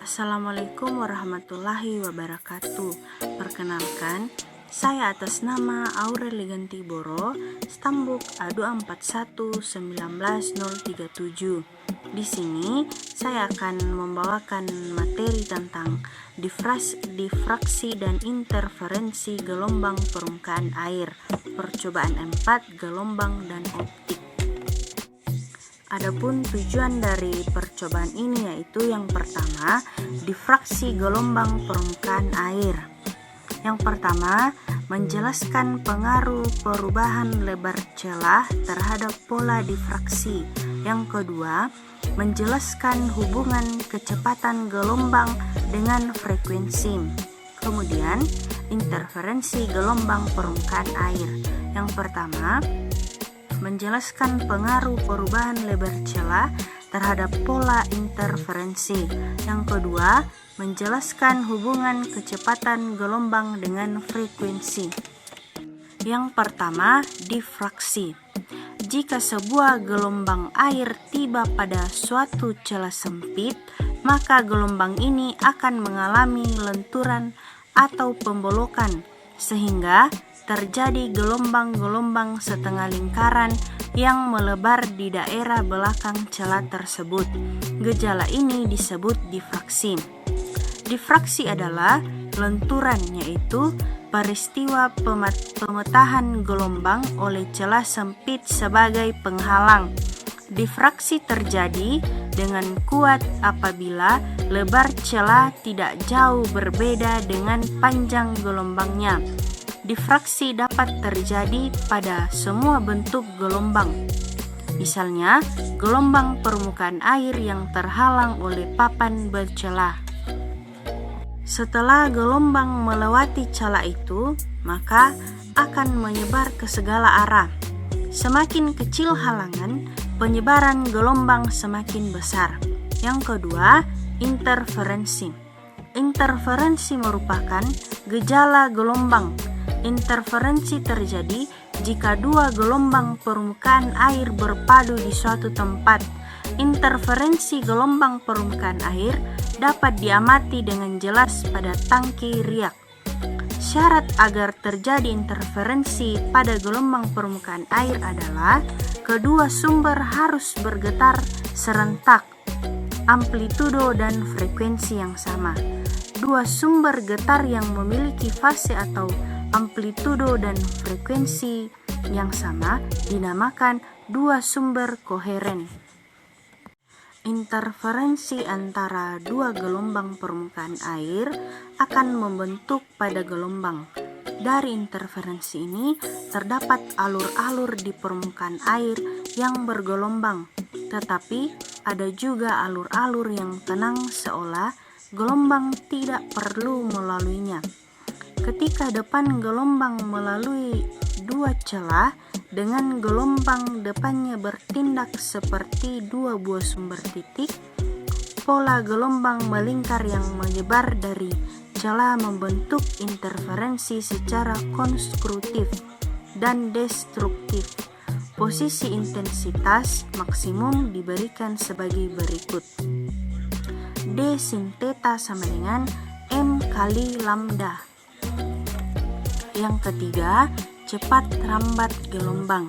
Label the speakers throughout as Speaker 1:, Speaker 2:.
Speaker 1: Assalamualaikum warahmatullahi wabarakatuh. Perkenalkan, saya atas nama Aureli Gantiboro, stambuk A2411937. Di sini saya akan membawakan materi tentang difraksi dan interferensi gelombang permukaan air, percobaan 4 gelombang dan optik. Adapun tujuan dari percobaan ini yaitu yang pertama, difraksi gelombang permukaan air. Yang pertama, menjelaskan pengaruh perubahan lebar celah terhadap pola difraksi. Yang kedua, menjelaskan hubungan kecepatan gelombang dengan frekuensi. Kemudian, interferensi gelombang permukaan air. Yang pertama, menjelaskan pengaruh perubahan lebar celah terhadap pola interferensi. Yang kedua, menjelaskan hubungan kecepatan gelombang dengan frekuensi. Yang pertama, difraksi. Jika sebuah gelombang air tiba pada suatu celah sempit, maka gelombang ini akan mengalami lenturan atau pembolokan, sehingga terjadi gelombang-gelombang setengah lingkaran yang melebar di daerah belakang celah tersebut. Gejala ini disebut difraksi. Difraksi adalah lenturan, yaitu peristiwa pemetahan gelombang oleh celah sempit sebagai penghalang. Difraksi terjadi dengan kuat apabila lebar celah tidak jauh berbeda dengan panjang gelombangnya. Difraksi dapat terjadi pada semua bentuk gelombang. Misalnya, gelombang permukaan air yang terhalang oleh papan bercelah. Setelah gelombang melewati celah itu, maka akan menyebar ke segala arah. Semakin kecil halangan, penyebaran gelombang semakin besar. Yang kedua, interferensi. Interferensi merupakan gejala gelombang. Interferensi terjadi jika dua gelombang permukaan air berpadu di suatu tempat. Interferensi gelombang permukaan air dapat diamati dengan jelas pada tangki riak. Syarat agar terjadi interferensi pada gelombang permukaan air adalah kedua sumber harus bergetar serentak, amplitudo dan frekuensi yang sama. Dua sumber getar yang memiliki fase atau amplitudo dan frekuensi yang sama dinamakan dua sumber koheren. Interferensi antara dua gelombang permukaan air akan membentuk pada gelombang. Dari interferensi ini terdapat alur-alur di permukaan air yang bergelombang, tetapi ada juga alur-alur yang tenang seolah gelombang tidak perlu melaluinya. Ketika depan gelombang melalui dua celah dengan gelombang depannya bertindak seperti dua buah sumber titik, pola gelombang melingkar yang menyebar dari celah membentuk interferensi secara konstruktif dan destruktif. Posisi intensitas maksimum diberikan sebagai berikut. D sin theta sama dengan M kali lambda. Yang ketiga, cepat rambat gelombang.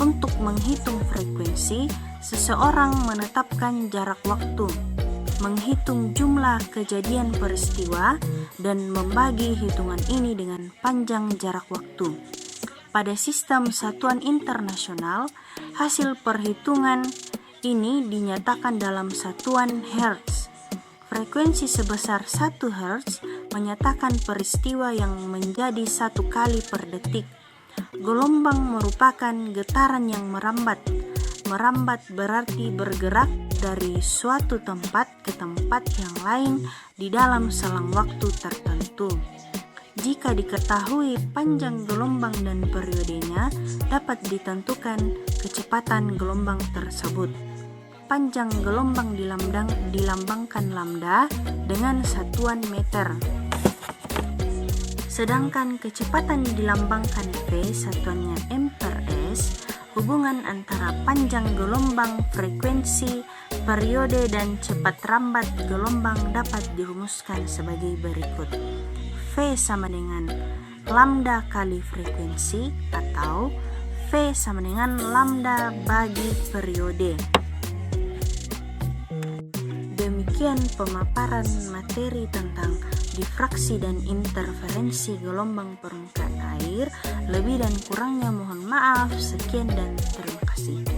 Speaker 1: Untuk menghitung frekuensi, seseorang menetapkan jarak waktu, menghitung jumlah kejadian peristiwa, dan membagi hitungan ini dengan panjang jarak waktu. Pada sistem satuan internasional, hasil perhitungan ini dinyatakan dalam satuan Hertz. Frekuensi sebesar 1 Hz menyatakan peristiwa yang menjadi 1 kali per detik. Gelombang merupakan getaran yang merambat. Merambat berarti bergerak dari suatu tempat ke tempat yang lain di dalam selang waktu tertentu. Jika diketahui panjang gelombang dan periodenya, dapat ditentukan kecepatan gelombang tersebut. Panjang gelombang dilambangkan lambda dengan satuan meter. Sedangkan kecepatan dilambangkan V, satuannya m per s. Hubungan antara panjang gelombang, frekuensi, Periode dan cepat rambat gelombang dapat dirumuskan sebagai berikut. V sama dengan lambda kali frekuensi atau V sama dengan lambda bagi periode. Demikian pemaparan materi tentang difraksi dan interferensi gelombang permukaan air. Lebih dan kurangnya mohon maaf. Sekian dan terima kasih.